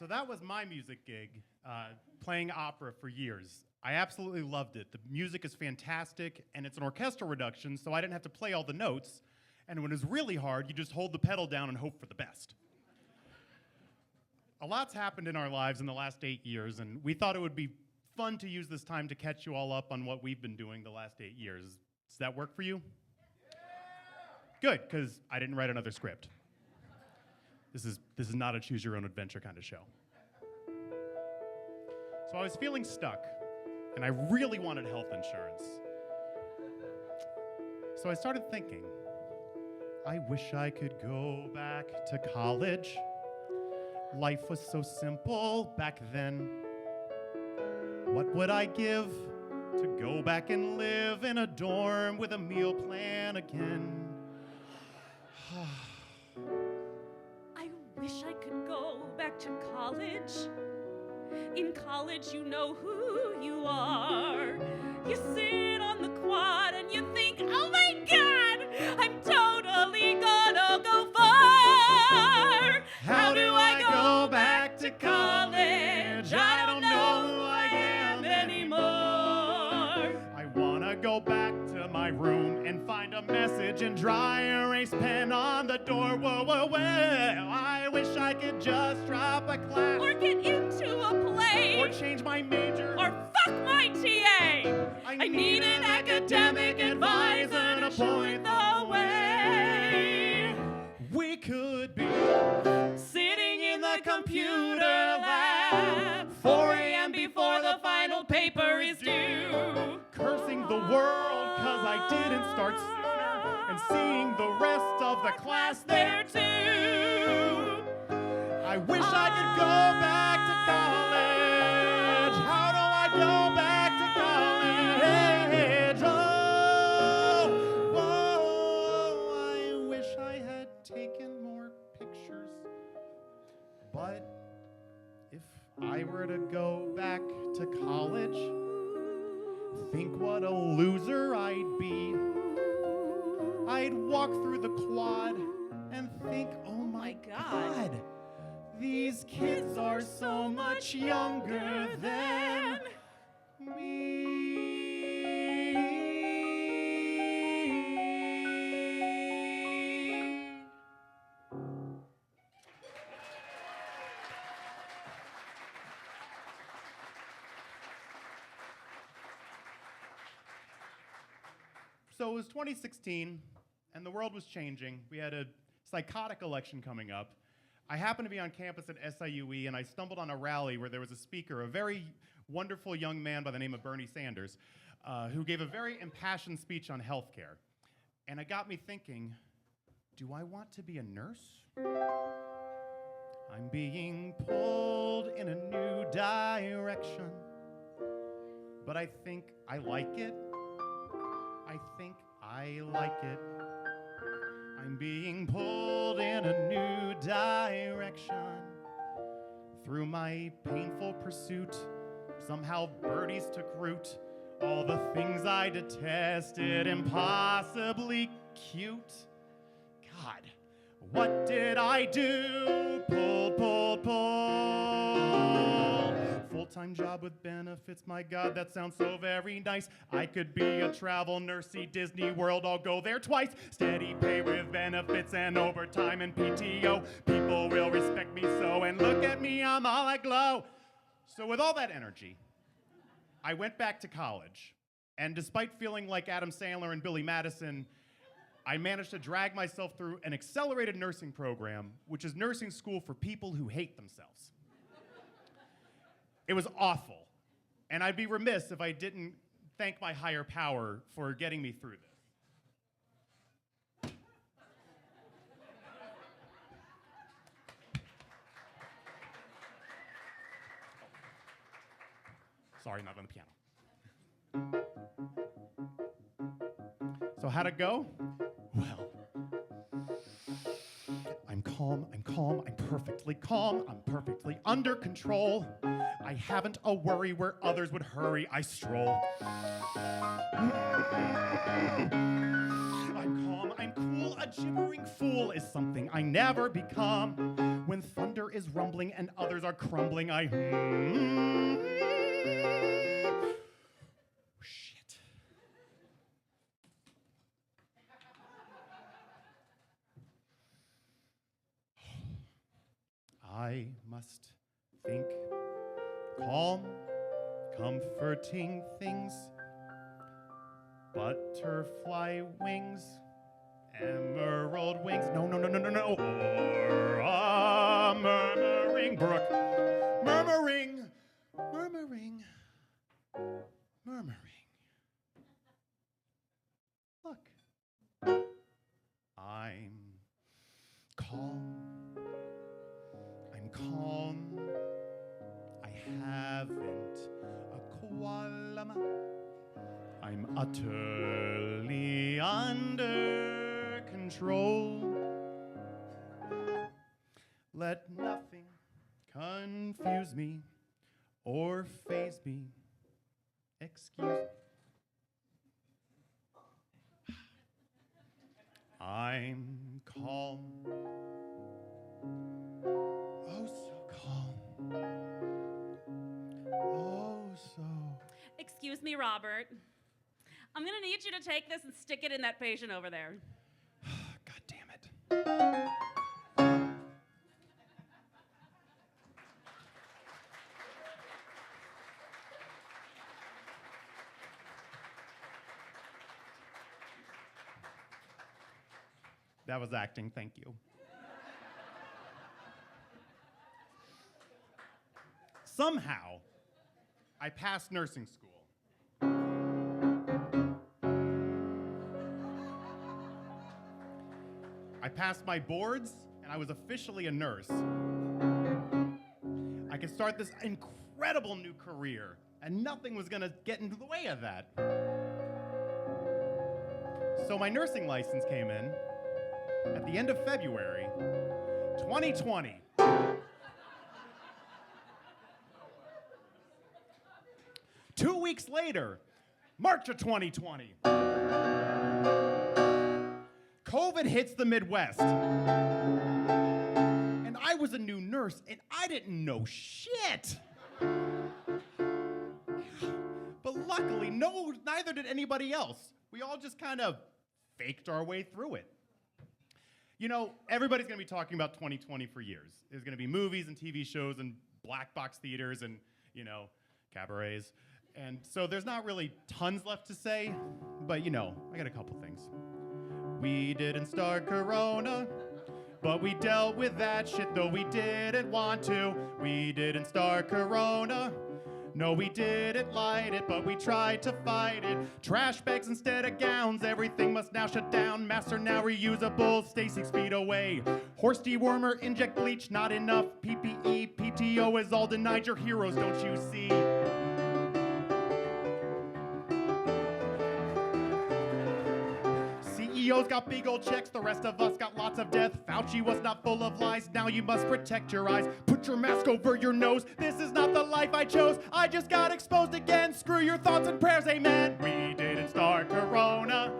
So that was my music gig, playing opera for years. I absolutely loved it. The music is fantastic, and it's an orchestral production, so I didn't have to play all the notes. And when it was really hard, you just hold the pedal down and hope for the best. A lot's happened in our lives in the last 8 years, and we thought it would be fun to use this time to catch you all up on what we've been doing the last 8 years. Does that work for you? Good, because I didn't write another script. This is not a choose-your-own-adventure kind of show. So I was feeling stuck, and I really wanted health insurance. So I started thinking, I wish I could go back to college. Life was so simple back then. What would I give to go back and live in a dorm with a meal plan again? I wish I could go back to college. In college, you know who you are. You sit on the quad and you think, oh my God, I'm totally gonna go far. How do I go back to college? I don't know who I am anymore. I wanna go back to my room and find a message and dry erase pen on the door. Whoa, whoa, whoa. I wish I could just drop a class. Or get into a play. Or change my major. Or fuck my TA. I need an academic advisor to point the way. We could be sitting in the computer lab, 4 a.m. before the final paper is due. Cursing the world 'cause I didn't start sooner, and seeing the rest of the class there too. I wish I could go back to college. How do I go back to college? Oh, whoa, I wish I had taken more pictures. But if I were to go back to college, think what a loser I'd be. I'd walk through the quad and think, oh my God, these kids are so much younger than me. So it was 2016, and the world was changing. We had a psychotic election coming up. I happened to be on campus at SIUE, and I stumbled on a rally where there was a speaker, a very wonderful young man by the name of Bernie Sanders, who gave a very impassioned speech on healthcare. And it got me thinking, do I want to be a nurse? I'm being pulled in a new direction, but I think I like it. I think I like it. I'm being pulled in a new direction. Through my painful pursuit, somehow birdies took root. All the things I detested, impossibly cute. God, what did I do? Pull, pull, pull. Full-time job with benefits, my God, that sounds so very nice. I could be a travel nurse, see Disney World, I'll go there twice. Steady pay with benefits and overtime and PTO. People will respect me so, and look at me, I'm all aglow. So with all that energy, I went back to college. And despite feeling like Adam Sandler and Billy Madison, I managed to drag myself through an accelerated nursing program, which is nursing school for people who hate themselves. It was awful, and I'd be remiss if I didn't thank my higher power for getting me through this. Sorry, not on the piano. So how'd it go? Well, I'm calm, I'm perfectly calm, I'm perfectly under control. I haven't a worry where others would hurry, I stroll. I'm calm, I'm cool, a gibbering fool is something I never become. When thunder is rumbling and others are crumbling, I shit. I must think calm, comforting things, butterfly wings, emerald wings. No. Or a murmuring brook. Murmuring. Look. I'm calm. I haven't a qualm. I'm utterly under control. Let nothing confuse me or faze me. Excuse me. I'm calm. Oh, so calm. Oh, so. Excuse me, Robert. I'm gonna need you to take this and stick it in that patient over there. God damn it. That was acting, thank you. Somehow, I passed nursing school. I passed my boards, and I was officially a nurse. I could start this incredible new career, and nothing was gonna get into the way of that. So my nursing license came in at the end of February, 2020. Two weeks later, March of 2020. COVID hits the Midwest. And I was a new nurse, and I didn't know shit. But luckily, neither did anybody else. We all just kind of faked our way through it. You know, everybody's gonna be talking about 2020 for years. There's gonna be movies and TV shows and black box theaters and, cabarets. And so there's not really tons left to say, but I got a couple things. We didn't start Corona, but we dealt with that shit though we didn't want to. We didn't start Corona. No, we didn't light it, but we tried to fight it. Trash bags instead of gowns, everything must now shut down. Masks are now reusable, stay 6 feet away. Horse dewormer, inject bleach, not enough. PPE, PTO is all denied. Your heroes, don't you see? CEOs got big old checks, the rest of us got lots of death. Fauci was not full of lies, now you must protect your eyes. Put your mask over your nose, this is not the life I chose. I just got exposed again, screw your thoughts and prayers, amen. We didn't start Corona,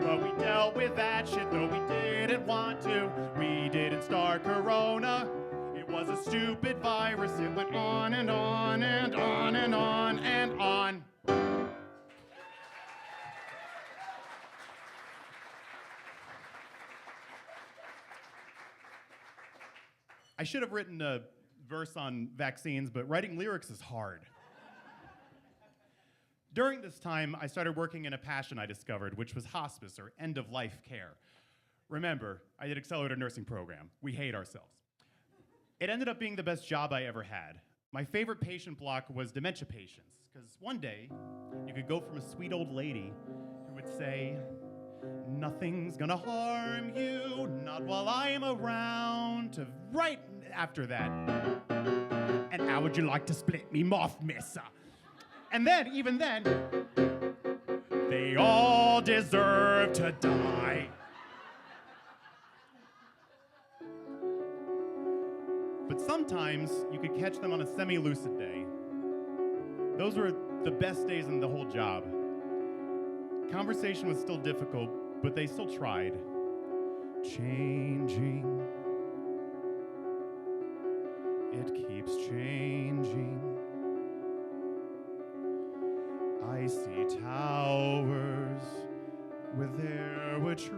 but we dealt with that shit though we didn't want to. We didn't start Corona, it was a stupid virus. It went on and on and on and on and on. I should have written a verse on vaccines, but writing lyrics is hard. During this time, I started working in a passion I discovered, which was hospice or end-of-life care. Remember, I did accelerated nursing program. We hate ourselves. It ended up being the best job I ever had. My favorite patient block was dementia patients, because one day, you could go from a sweet old lady who would say, "Nothing's gonna harm you, not while I'm around," to right after that, "And how would you like to split me off, missa?" And then, even then, "They all deserve to die." But sometimes you could catch them on a semi-lucid day. Those were the best days in the whole job. Conversation was still difficult, but they still tried. Changing it keeps changing. I see towers where there were trees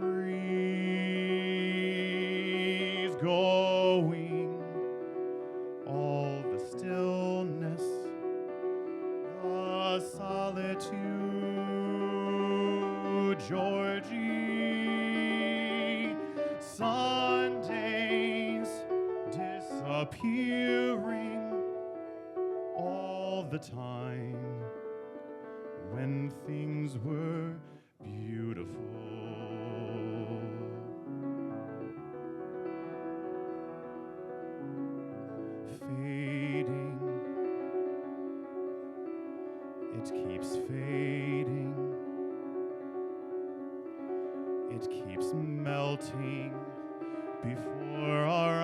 going, all the stillness, the solitude, Georgie, Sundays disappearing all the time when things were beautiful. Fading, it keeps fading, it keeps melting before our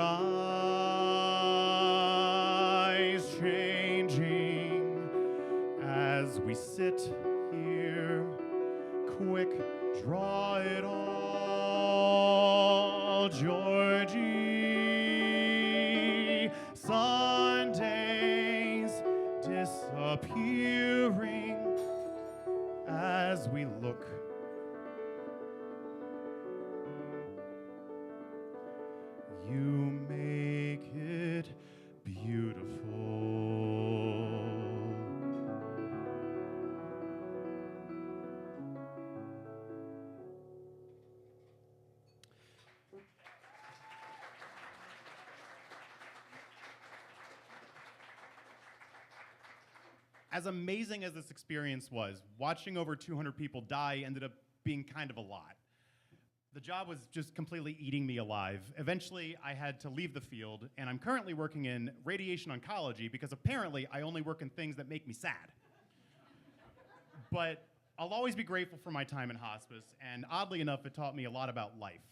eyes, changing as we sit here. Quick, draw it all, Georgie. Sundays disappearing as we look. You make it beautiful. As amazing as this experience was, watching over 200 people die ended up being kind of a lot. The job was just completely eating me alive. Eventually, I had to leave the field, and I'm currently working in radiation oncology because apparently I only work in things that make me sad. But I'll always be grateful for my time in hospice, and oddly enough, it taught me a lot about life.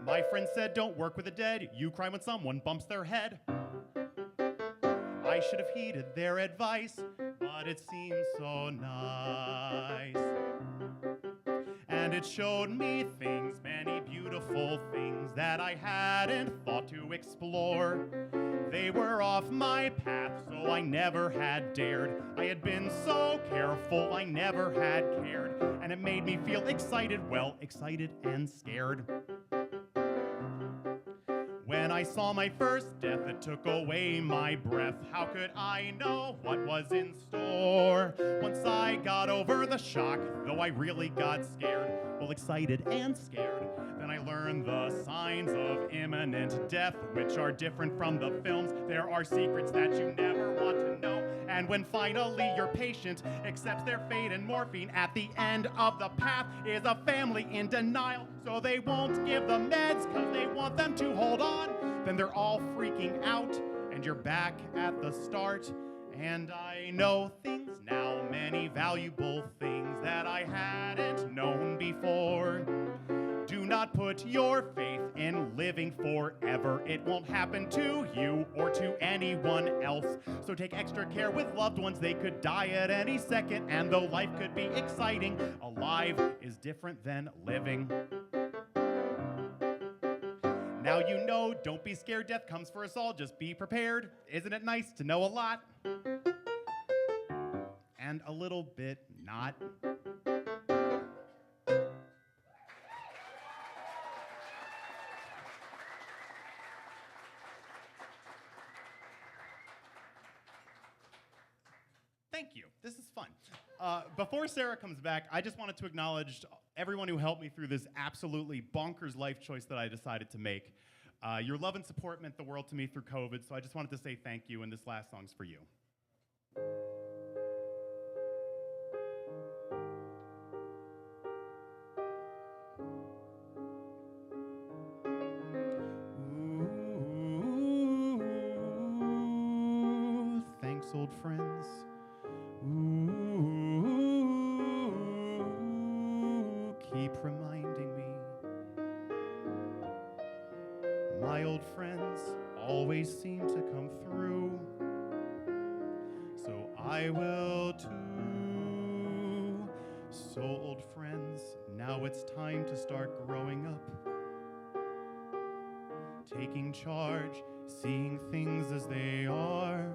My friend said, don't work with the dead. You cry when someone bumps their head. I should have heeded their advice, but it seemed so nice. And it showed me things, many beautiful things that I hadn't thought to explore. They were off my path, so I never had dared. I had been so careful, I never had cared. And it made me feel excited, well, excited and scared. When I saw my first death, it took away my breath. How could I know what was in store? Once I got over the shock, though I really got scared, well, excited and scared, then I learned the signs of imminent death, which are different from the films. There are secrets that you never want to know. And when finally your patient accepts their fate and morphine, at the end of the path is a family in denial. So they won't give the meds because they want them to hold on. Then they're all freaking out and you're back at the start. And I know things now, many valuable things that I hadn't known before. Do not put your faith in living forever. It won't happen to you or to anyone else. So take extra care with loved ones. They could die at any second. And though life could be exciting, alive is different than living. Now you know, don't be scared, death comes for us all. Just be prepared. Isn't it nice to know a lot? And a little bit not. Thank you. This is fun. Before Sara comes back, I just wanted to acknowledge everyone who helped me through this absolutely bonkers life choice that I decided to make. Your love and support meant the world to me through COVID, so I just wanted to say thank you, and this last song's for you. Ooh, thanks, old friends. Ooh, keep reminding me. My old friends always seem to come through, so I will too. So old friends, now it's time to start growing up, taking charge, seeing things as they are,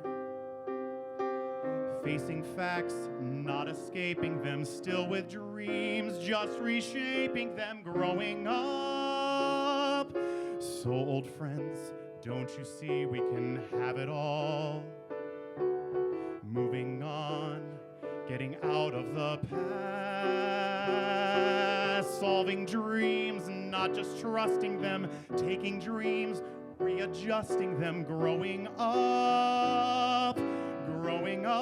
facing facts, not escaping them, still with dreams, just reshaping them, growing up. So old friends, don't you see we can have it all? Moving on, getting out of the past, solving dreams, not just trusting them, taking dreams, readjusting them, growing up, growing up,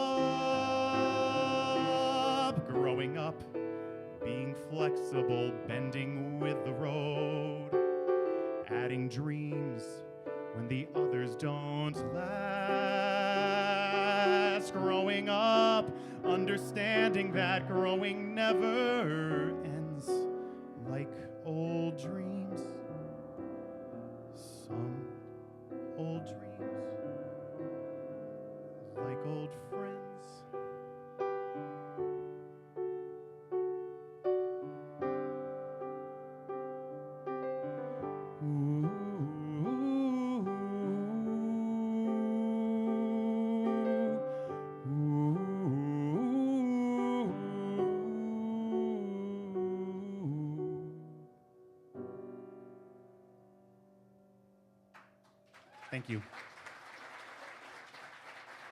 growing up, being flexible, bending with the road, adding dreams when the others don't last, growing up, understanding that growing never ends, like old dreams, some old dreams, like old friends. Ooh. Thank you.